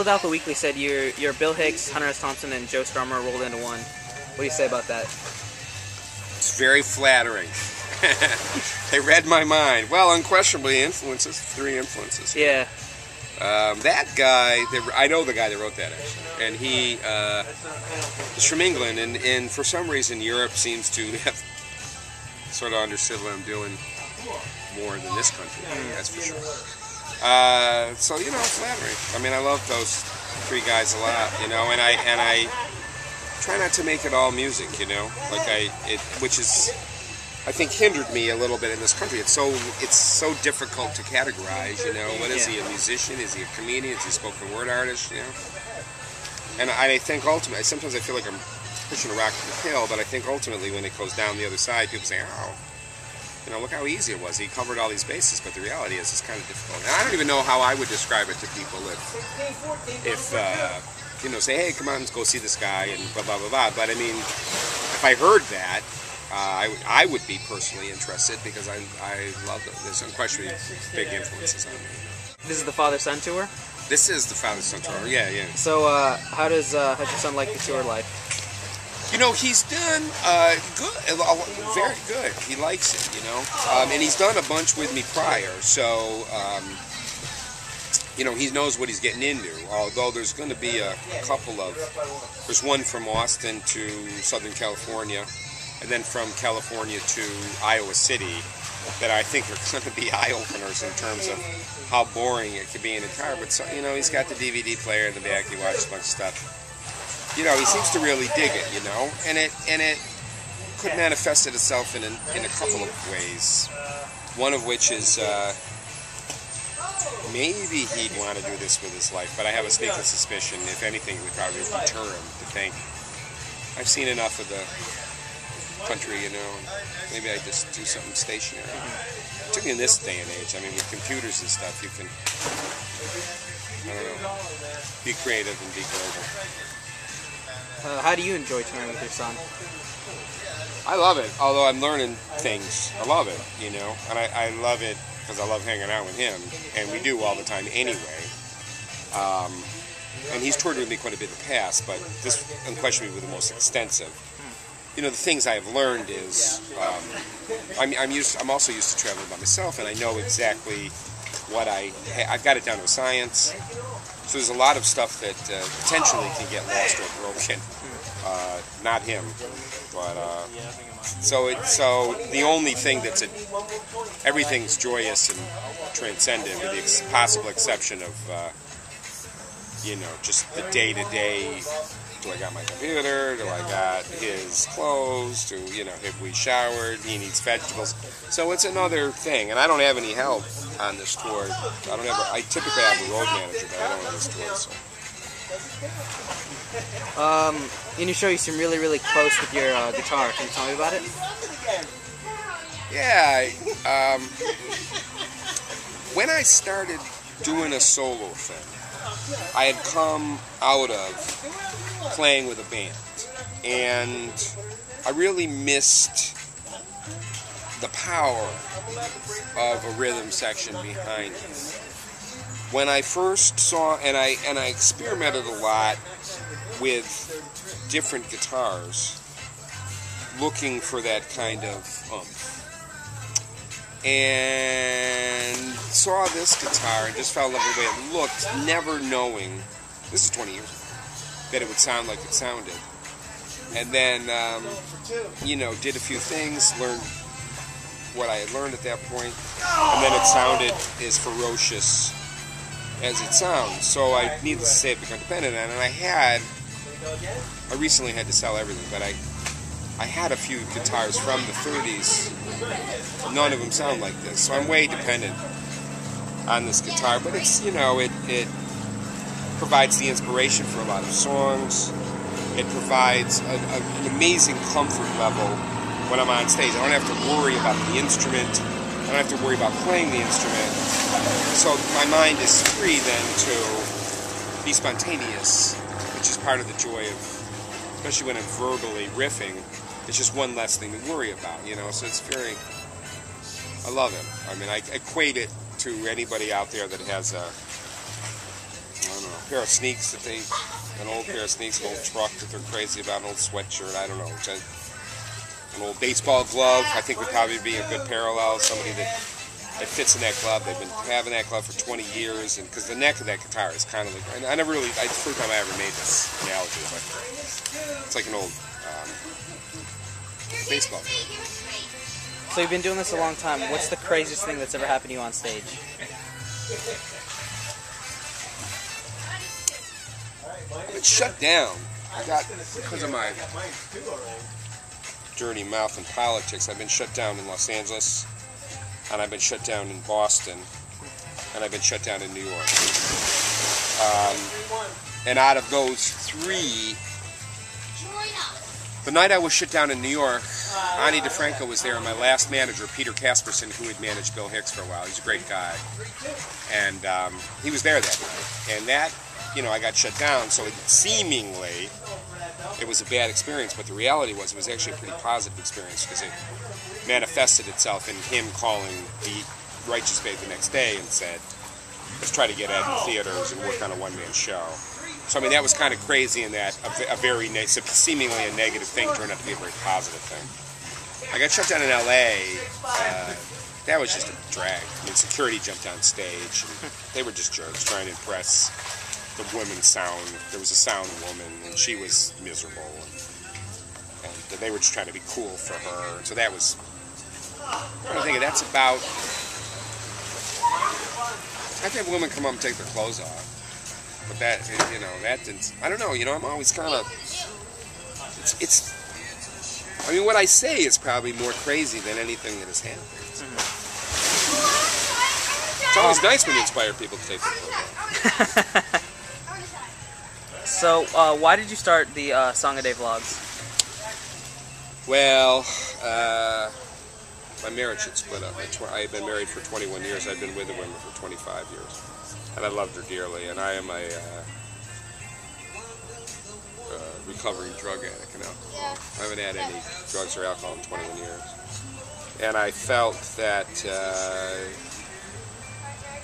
Philadelphia Weekly said you're Bill Hicks, Hunter S. Thompson, and Joe Strummer rolled into one. What do you say about that? It's very flattering. They read my mind. Well, unquestionably influences, 3 influences. Yeah. That guy, I know the guy that wrote that actually, and he is from England, and for some reason Europe seems to have sort of understood what I'm doing more than this country. That's for sure. So you know, flattering. I mean, I love those 3 guys a lot, you know, and I try not to make it all music, you know, like which is, I think, hindered me a little bit in this country. It's so difficult to categorize, you know. What is he, a musician? Is he a comedian? Is he a spoken word artist, you know? And I think ultimately, sometimes I feel like I'm pushing a rock to the hill, but I think ultimately when it goes down the other side, people say, oh, you know, look how easy it was. He covered all these bases, but the reality is it's kind of difficult. And I don't even know how I would describe it to people if you know, say, hey, come on, let's go see this guy, and blah, blah, blah, blah. But, I mean, if I heard that, I would be personally interested because I love them. There's unquestionably big influences on me. This is the father-son tour? This is the father-son tour, yeah. So, how's your son like the tour life? You know, he's done good, very good. He likes it, you know. And he's done a bunch with me prior, so, you know, he knows what he's getting into. Although there's going to be a couple of, there's one from Austin to Southern California, and then from California to Iowa City, that I think are going to be eye-openers in terms of how boring it could be in a car. But, so, you know, he's got the DVD player in the back, he watches a bunch of stuff. You know, he seems to really dig it, you know, and it could manifest itself in a couple of ways. One of which is maybe he'd want to do this with his life, but I have a sneaking suspicion, if anything, it would probably deter him to think, I've seen enough of the country, you know, and maybe I just do something stationary. Particularly in this day and age, I mean, with computers and stuff, you can, I don't know, be creative and be global. How do you enjoy touring with your son? I love it, although I'm learning things. I love it, you know, and I love it because I love hanging out with him, and we do all the time anyway. And he's toured with me quite a bit in the past, but this unquestionably was the most extensive. You know, the things I have learned is I'm also used to traveling by myself, and I know exactly what I've got it down to a science. So there's a lot of stuff that potentially can get lost or broken. Not him, but so the only thing everything's joyous and transcendent, with the possible exception of you know, just the day-to-day. Do I got my computer? Do I got his clothes? You know, have we showered? He needs vegetables. So it's another thing, and I don't have any help on this tour. I typically have a road manager, but I don't have this tour. So. In your show, you seem really, really close with your guitar. Can you tell me about it? Yeah. When I started doing a solo thing, I had come out of playing with a band, and I really missed the power of a rhythm section behind it. When I first saw, and I experimented a lot with different guitars, looking for that kind of oomph. And saw this guitar and just fell in love with the way it looked, never knowing, this is 20 years ago, that it would sound like it sounded. And then, you know, did a few things, learned what I had learned at that point, and then it sounded as ferocious as it sounds. So I, needless to say, I've become dependent on it. And I recently had to sell everything, but I had a few guitars from the 30s. None of them sound like this, so I'm way dependent on this guitar. But it's, you know, it provides the inspiration for a lot of songs. It provides an amazing comfort level when I'm on stage. I don't have to worry about the instrument. I don't have to worry about playing the instrument. So my mind is free then to be spontaneous, which is part of the joy of, especially when I'm verbally riffing. It's just one less thing to worry about, you know, so it's very, I love it. I mean, I equate it to anybody out there that has a, I don't know, pair of sneaks that an old pair of sneaks, an old truck that they're crazy about, an old sweatshirt, I don't know, an old baseball glove, I think would probably be a good parallel. Somebody that fits in that glove. They've been having that glove for 20 years, and because the neck of that guitar is kind of like, it's the first time I ever made this analogy, but it's like an old baseball glove. So you've been doing this a long time. What's the craziest thing that's ever happened to you on stage? I've been shut down. Because of my dirty mouth in politics, I've been shut down in Los Angeles, and I've been shut down in Boston, and I've been shut down in New York. And out of those three, the night I was shut down in New York, Ani DeFranco was there, and my last manager, Peter Casperson, who had managed Bill Hicks for a while. He's a great guy. And he was there that night. And that, I got shut down, so seemingly it was a bad experience, but the reality was it was actually a pretty positive experience because it manifested itself in him calling the Righteous Babe the next day and said, let's try to get Ed in theaters and work on a one-man show. So, that was kind of crazy in that a very seemingly a negative thing turned out to be a very positive thing. I got shut down in L.A. That was just a drag. Security jumped on stage, and they were just jerks trying to impress the women's sound. There was a sound woman, and she was miserable, and they were just trying to be cool for her. So that was, I'm thinking that's about, I've had women come up and take their clothes off. But that, that didn't, I don't know, I'm always kind of, what I say is probably more crazy than anything that has happened. It's always nice when you inspire people to take their clothes off. So, why did you start the Song a Day vlogs? Well, my marriage had split up. I had been married for 21 years. I'd been with a woman for 25 years. And I loved her dearly, and I am a recovering drug addict and alcoholic. I haven't had any drugs or alcohol in 21 years. And I felt that,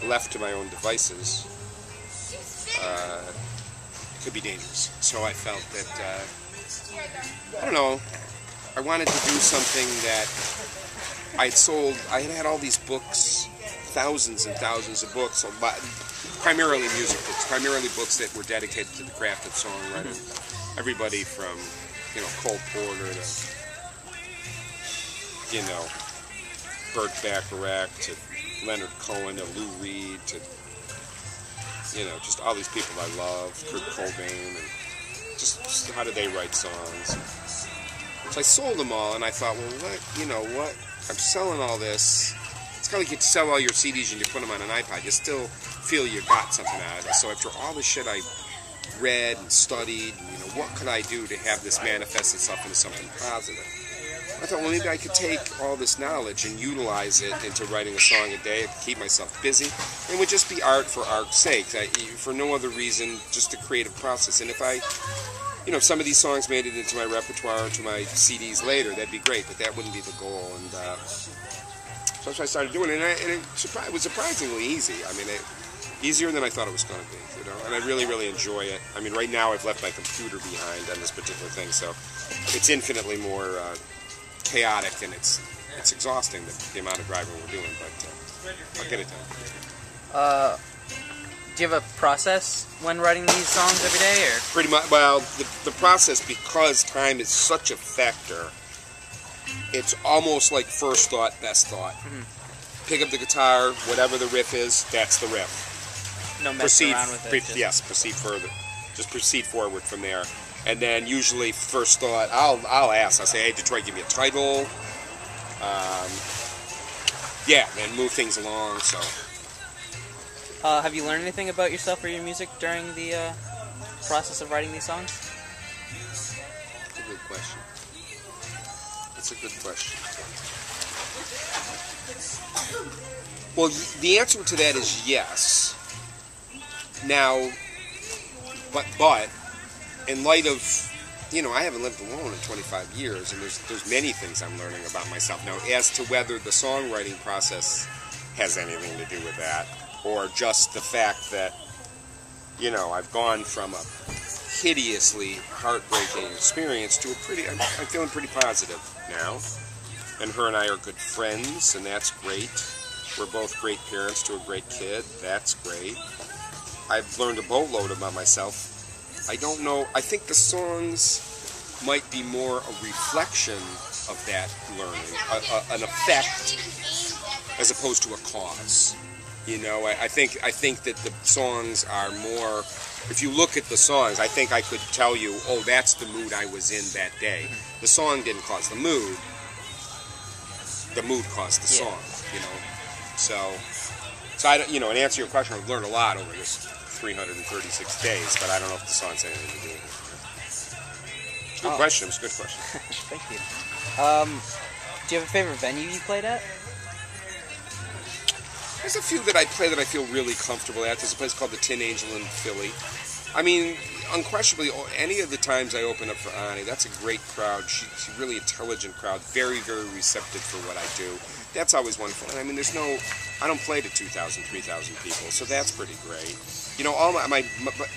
left to my own devices, it could be dangerous. So I felt that, I wanted to do something that I had all these books, thousands and thousands of books, primarily music books, primarily books that were dedicated to the craft of songwriting. Everybody from, Cole Porter to, Burt Bacharach to Leonard Cohen to Lou Reed to, just all these people I love, Kurt Cobain, and just how do they write songs. So I sold them all, and I thought, well, what, I'm selling all this. It's kind of like you sell all your CDs and you put them on an iPod. You still feel you got something out of it. So after all the shit I read and studied, what could I do to have this manifest itself into something positive? I thought, well, maybe I could take all this knowledge and utilize it into writing a song a day, keep myself busy. It would just be art for art's sake, for no other reason, just a creative process. And if if some of these songs made it into my repertoire, into my CDs later, that'd be great, but that wouldn't be the goal. And so that's what I started doing, and it was surprisingly easy. Easier than I thought it was going to be, and I really, really enjoy it. Right now I've left my computer behind on this particular thing, so it's infinitely more chaotic, and it's exhausting, the amount of driving we're doing, but I'll get it done. Do you have a process when writing these songs every day, or? Pretty much. Well, the process, because time is such a factor, it's almost like first thought, best thought. Mm-hmm. Pick up the guitar, whatever the riff is, that's the riff. No messing around with it. Yes, proceed further. Just proceed forward from there. And then usually first thought, I'll ask. I'll say, hey, Detroit, give me a title. And move things along. So. Have you learned anything about yourself or your music during the process of writing these songs? That's a good question. That's a good question. Well, the answer to that is yes. Now, but in light of, I haven't lived alone in 25 years, and there's many things I'm learning about myself now. As to whether the songwriting process has anything to do with that, or just the fact that, you know, I've gone from a hideously heartbreaking experience to a pretty, I'm feeling pretty positive now. And her and I are good friends, and that's great. We're both great parents to a great kid. That's great. I've learned a boatload about myself. I don't know, I think the songs might be more a reflection of that learning, an effect as opposed to a cause. You know, I think that the songs are more, if you look at the songs, I think I could tell you, oh, that's the mood I was in that day. The song didn't cause the mood caused the song, you know. So I don't, you know, and answer your question, I've learned a lot over this 336 days, but I don't know if the song's anything to do with it. Good question. It's a good question. Thank you. Do you have a favorite venue you played at? There's a few that I play that I feel really comfortable at. There's a place called the Tin Angel in Philly. I mean, unquestionably, any of the times I open up for Ani, that's a great crowd. She's a really intelligent crowd, very, very receptive for what I do. That's always wonderful. And I mean, I don't play to 2,000, 3,000 people, so that's pretty great. You know,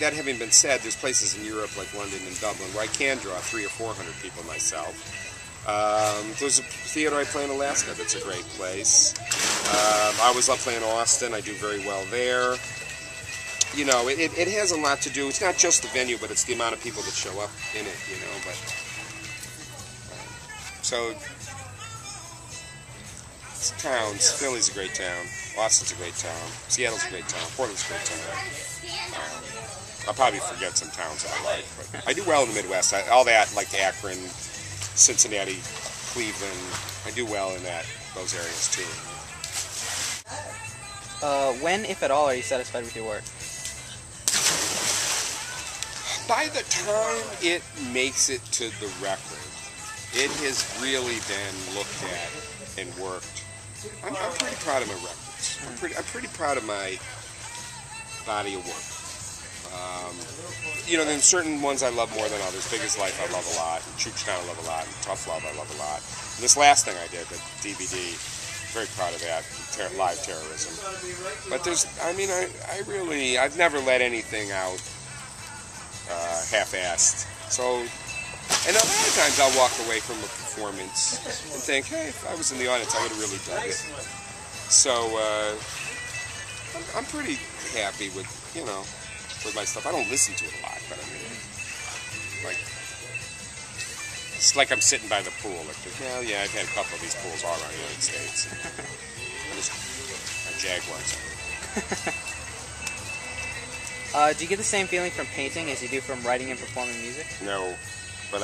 that having been said, there's places in Europe like London and Dublin where I can draw 300 or 400 people myself. There's a theater I play in Alaska that's a great place. I always love playing Austin. I do very well there. You know, it has a lot to do. It's not just the venue, but it's the amount of people that show up in it, you know. But so, towns. Philly's a great town. Austin's a great town. Seattle's a great town. Portland's a great town. I'll probably forget some towns that I like, but I do well in the Midwest. All that, like Akron, Cincinnati, Cleveland, I do well in those areas too. When, if at all, are you satisfied with your work? By the time it makes it to the record, it has really been looked at and worked. I'm pretty proud of my records. I'm pretty proud of my body of work. You know, there's certain ones I love more than others. Biggest Life I love a lot, and Choochtown I love a lot, and Tough Love I love a lot. And this last thing I did, the DVD, very proud of that, live terrorism. But I've never let anything out half-assed. So, and a lot of times I'll walk away from a performance and think, hey, if I was in the audience, I would have really dug it. So, I'm pretty happy with, you know, with my stuff. I don't listen to it a lot, but I mean, like, it's like I'm sitting by the pool. Like, well, yeah, I've had a couple of these pools all around the United States. I'm just a Jaguars. Do you get the same feeling from painting as you do from writing and performing music? No, but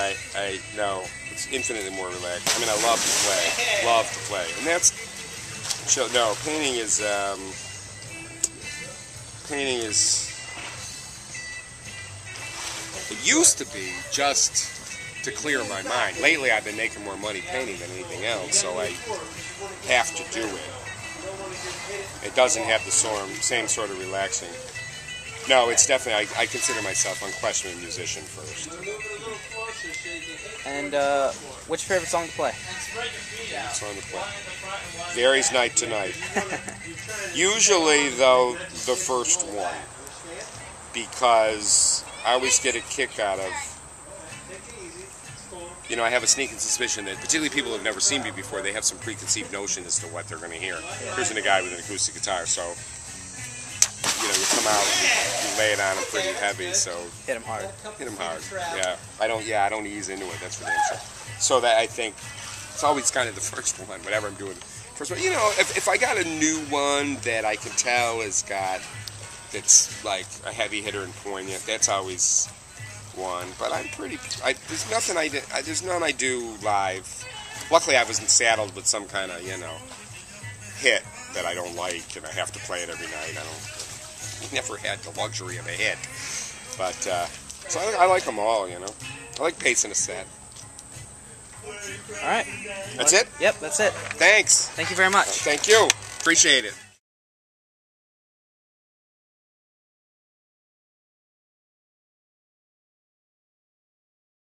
no, it's infinitely more relaxed. I mean, I love to play, and that's, so no, painting is, it used to be just to clear my mind. Lately, I've been making more money painting than anything else, so I have to do it. It doesn't have the same sort of relaxing. No, it's definitely, I consider myself unquestionably a musician first. And what's your favorite song to play? Song to play. Varies night to night. Usually, though, the first one. Because I always get a kick out of, you know, I have a sneaking suspicion that, particularly people who have never seen me before, they have some preconceived notion as to what they're going to hear. Here's a guy with an acoustic guitar, so, you know, you come out and you lay it on him pretty heavy, so... Hit him hard. Hit him hard, yeah. I don't ease into it, that's for damn sure. So that, I think, it's always kind of the first one, whatever I'm doing. First one, you know, if I got a new one that I can tell that's like a heavy hitter and poignant, that's always one. But there's none I do live. Luckily, I wasn't saddled with some kind of, you know, hit that I don't like, and I have to play it every night. I never had the luxury of a hit. But, so I like them all, you know. I like pacing a set. All right. That's it? Yep, that's it. Thanks. Thank you very much. Thank you. Appreciate it.